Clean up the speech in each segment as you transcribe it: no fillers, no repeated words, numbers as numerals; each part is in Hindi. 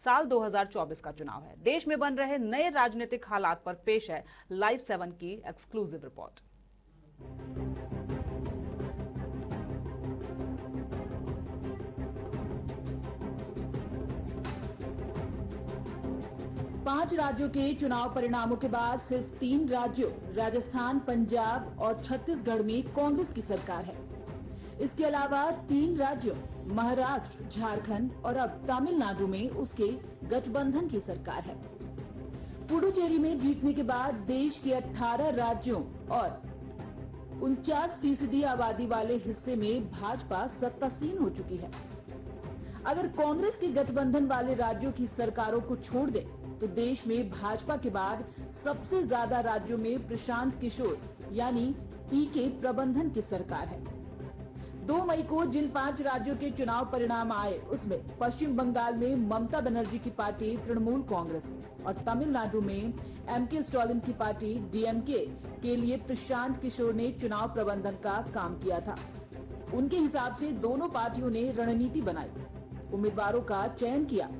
साल 2024 का चुनाव है। देश में बन रहे नए राजनीतिक हालात पर पेश है लाइव 7 की एक्सक्लूसिव रिपोर्ट। पांच राज्यों के चुनाव परिणामों के बाद सिर्फ 3 राज्यों राजस्थान, पंजाब और छत्तीसगढ़ में कांग्रेस की सरकार है। इसके अलावा 3 राज्यों महाराष्ट्र, झारखंड और अब तमिलनाडु में उसके गठबंधन की सरकार है। पुडुचेरी में जीतने के बाद देश के 18 राज्यों और 49% आबादी वाले हिस्से में भाजपा सत्तासीन हो चुकी है। अगर कांग्रेस के गठबंधन वाले राज्यों की सरकारों को छोड़ दें तो देश में भाजपा के बाद सबसे ज्यादा राज्यों में प्रशांत किशोर यानी पीके प्रबंधन की सरकार है। 2 मई को जिन 5 राज्यों के चुनाव परिणाम आए उसमें पश्चिम बंगाल में ममता बनर्जी की पार्टी तृणमूल कांग्रेस और तमिलनाडु में एमके स्टालिन की पार्टी डीएमके के लिए प्रशांत किशोर ने चुनाव प्रबंधन का काम किया था। उनके हिसाब से दोनों पार्टियों ने रणनीति बनाई, उम्मीदवारों का चयन किया,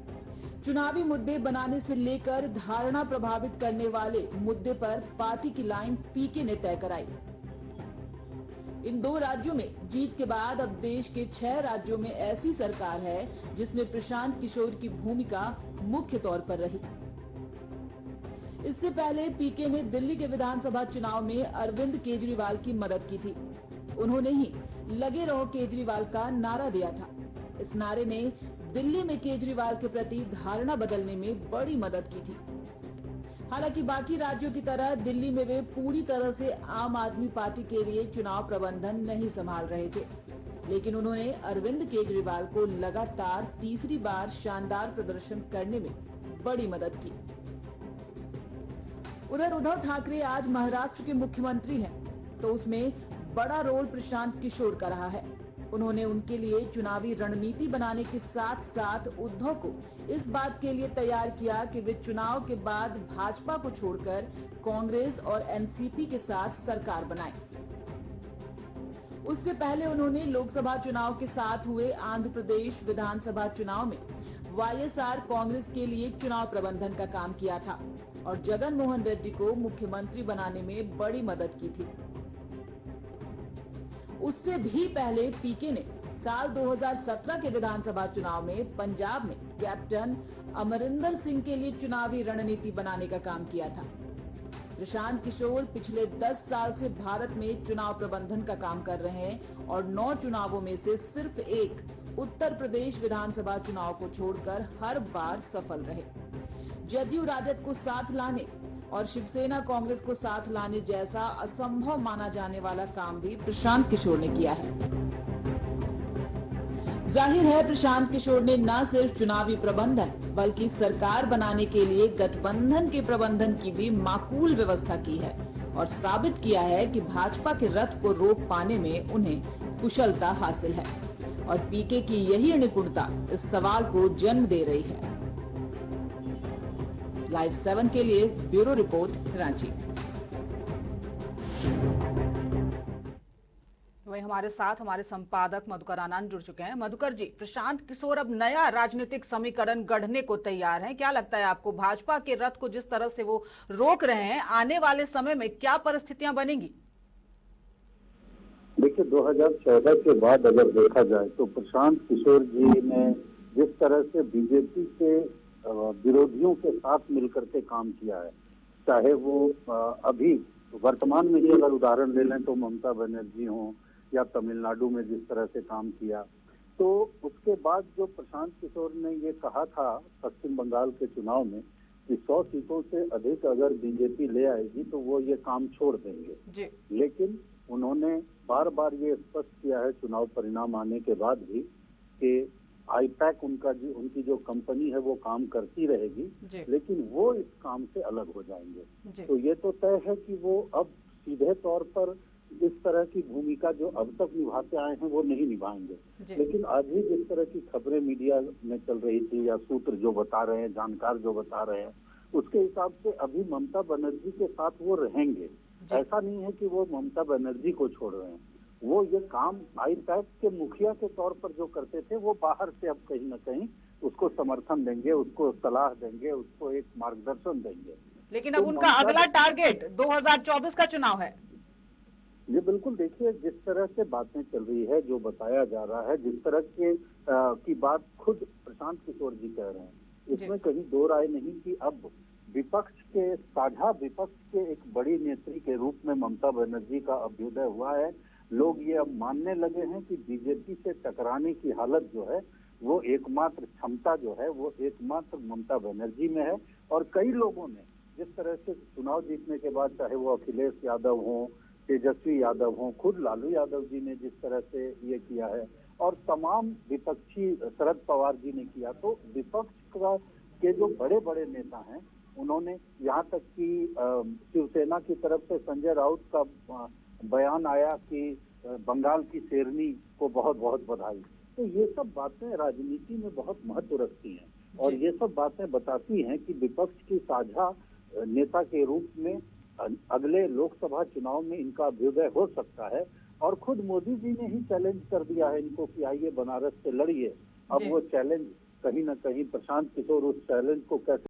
चुनावी मुद्दे बनाने से लेकर धारणा प्रभावित करने वाले मुद्दे पर पार्टी की लाइन पीके ने तय कराई। इन 2 राज्यों में जीत के बाद अब देश के 6 राज्यों में ऐसी सरकार है जिसमें प्रशांत किशोर की भूमिका मुख्य तौर पर रही। इससे पहले पीके ने दिल्ली के विधानसभा चुनाव में अरविंद केजरीवाल की मदद की थी। उन्होंने ही लगे रहो केजरीवाल का नारा दिया था। इस नारे ने दिल्ली में केजरीवाल के प्रति धारणा बदलने में बड़ी मदद की थी। हालांकि बाकी राज्यों की तरह दिल्ली में वे पूरी तरह से आम आदमी पार्टी के लिए चुनाव प्रबंधन नहीं संभाल रहे थे, लेकिन उन्होंने अरविंद केजरीवाल को लगातार तीसरी बार शानदार प्रदर्शन करने में बड़ी मदद की। उधर उद्धव ठाकरे आज महाराष्ट्र के मुख्यमंत्री हैं, तो उसमें बड़ा रोल प्रशांत किशोर का रहा है। उन्होंने उनके लिए चुनावी रणनीति बनाने के साथ साथ उद्धव को इस बात के लिए तैयार किया कि वे चुनाव के बाद भाजपा को छोड़कर कांग्रेस और एनसीपी के साथ सरकार बनाएं। उससे पहले उन्होंने लोकसभा चुनाव के साथ हुए आंध्र प्रदेश विधानसभा चुनाव में वाईएसआर कांग्रेस के लिए चुनाव प्रबंधन का काम किया था और जगन मोहन रेड्डी को मुख्यमंत्री बनाने में बड़ी मदद की थी। उससे भी पहले पीके ने साल 2017 के विधानसभा चुनाव में पंजाब में कैप्टन अमरिंदर सिंह के लिए चुनावी रणनीति बनाने का काम किया था। प्रशांत किशोर पिछले 10 साल से भारत में चुनाव प्रबंधन का काम कर रहे हैं और 9 चुनावों में से सिर्फ एक उत्तर प्रदेश विधानसभा चुनाव को छोड़कर हर बार सफल रहे। जदयू राजद को साथ लाने और शिवसेना कांग्रेस को साथ लाने जैसा असंभव माना जाने वाला काम भी प्रशांत किशोर ने किया है। जाहिर है प्रशांत किशोर ने न सिर्फ चुनावी प्रबंधन बल्कि सरकार बनाने के लिए गठबंधन के प्रबंधन की भी माकूल व्यवस्था की है और साबित किया है कि भाजपा के रथ को रोक पाने में उन्हें कुशलता हासिल है और पीके की यही निपुणता इस सवाल को जन्म दे रही है। लाइव 7 के लिए ब्यूरो रिपोर्ट, रांची। वहीं हमारे साथ हमारे संपादक मधुकर आनंद जुड़ चुके हैं। मधुकर जी, प्रशांत किशोर अब नया राजनीतिक समीकरण गढ़ने को तैयार हैं। क्या लगता है आपको, भाजपा के रथ को जिस तरह से वो रोक रहे हैं, आने वाले समय में क्या परिस्थितियां बनेंगी? देखिए, 2014 के बाद अगर देखा जाए तो प्रशांत किशोर जी ने जिस तरह से बीजेपी के विरोधियों के साथ मिलकर के काम किया है, चाहे वो अभी वर्तमान में ही अगर उदाहरण ले लें तो ममता बनर्जी हो या तमिलनाडु में जिस तरह से काम किया, तो उसके बाद जो प्रशांत किशोर ने ये कहा था पश्चिम बंगाल के चुनाव में कि 100 सीटों से अधिक अगर बीजेपी ले आएगी तो वो ये काम छोड़ देंगे, लेकिन उन्होंने बार बार ये स्पष्ट किया है चुनाव परिणाम आने के बाद भी कि आईपैक उनकी जो कंपनी है वो काम करती रहेगी, लेकिन वो इस काम से अलग हो जाएंगे। तो ये तो तय है कि वो अब सीधे तौर पर इस तरह की भूमिका जो अब तक निभाते आए हैं वो नहीं निभाएंगे। लेकिन आज ही जिस तरह की खबरें मीडिया में चल रही थी या सूत्र जो बता रहे हैं, जानकार जो बता रहे हैं, उसके हिसाब से अभी ममता बनर्जी के साथ वो रहेंगे। ऐसा नहीं है कि वो ममता बनर्जी को छोड़ रहे हैं। वो ये काम आईपैक के मुखिया के तौर पर जो करते थे वो बाहर से अब कहीं ना कहीं उसको समर्थन देंगे, उसको सलाह देंगे, उसको एक मार्गदर्शन देंगे। लेकिन तो अब उनका ममता अगला टारगेट 2024 का चुनाव है। ये बिल्कुल देखिए, जिस तरह से बातें चल रही है, जो बताया जा रहा है, जिस तरह के की बात खुद प्रशांत किशोर जी कह रहे हैं, इसमें कहीं दो राय नहीं कि अब विपक्ष के साझा विपक्ष के एक बड़ी नेत्री के रूप में ममता बनर्जी का अभ्युदय हुआ है। लोग ये अब मानने लगे हैं कि बीजेपी से टकराने की हालत जो है, वो एकमात्र क्षमता जो है वो एकमात्र ममता बनर्जी में है। और कई लोगों ने जिस तरह से चुनाव जीतने के बाद, चाहे वो अखिलेश यादव हो, तेजस्वी यादव हो, खुद लालू यादव जी ने जिस तरह से ये किया है, और तमाम विपक्षी शरद पवार जी ने किया, तो विपक्ष का के जो बड़े बड़े नेता हैं उन्होंने, यहाँ तक कि शिवसेना की तरफ से संजय राउत का बयान आया कि बंगाल की शेरनी को बहुत बहुत बधाई। तो ये सब बातें राजनीति में बहुत महत्व रखती हैं और ये सब बातें बताती हैं कि विपक्ष की साझा नेता के रूप में अगले लोकसभा चुनाव में इनका अभ्युदय हो सकता है। और खुद मोदी जी ने ही चैलेंज कर दिया है इनको कि आइए बनारस से लड़िए। अब वो चैलेंज कहीं ना कहीं प्रशांत किशोर उस चैलेंज को कैसे